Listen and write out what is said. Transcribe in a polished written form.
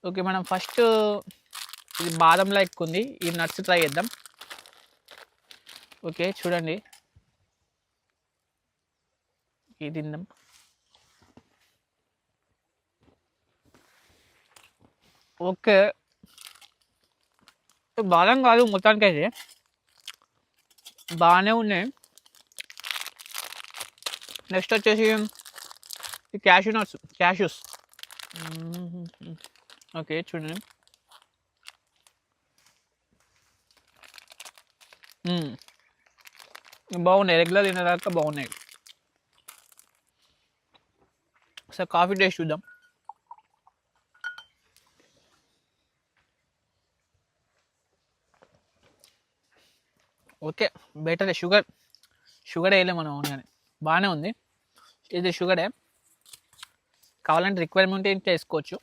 Okay. మనం first ఇది బాదంలా ఎక్కువుంది. ఈ నట్స్ ట్రై చేద్దాం. ఓకే. చూడండి. ఇది తిందాం. ఓకే. బాదం కాదు మొత్తానికైతే. బాగానే ఉన్నాయి. నెక్స్ట్ వచ్చేసి ఈ క్యాష్యూ నట్స్, క్యాష్యూస్. ఓకే. చూడండి. బాగున్నాయి. రెగ్యులర్ తినేదాకా బాగున్నాయి. ఒకసారి కాఫీ టేస్ట్ చూద్దాం. ఓకే. బెటరే. షుగర్ వేయలే మనం అవును, బాగానే ఉంది. ఇది షుగరే. కావాలంటే రిక్వైర్మెంట్ ఇంకా వేసుకోవచ్చు.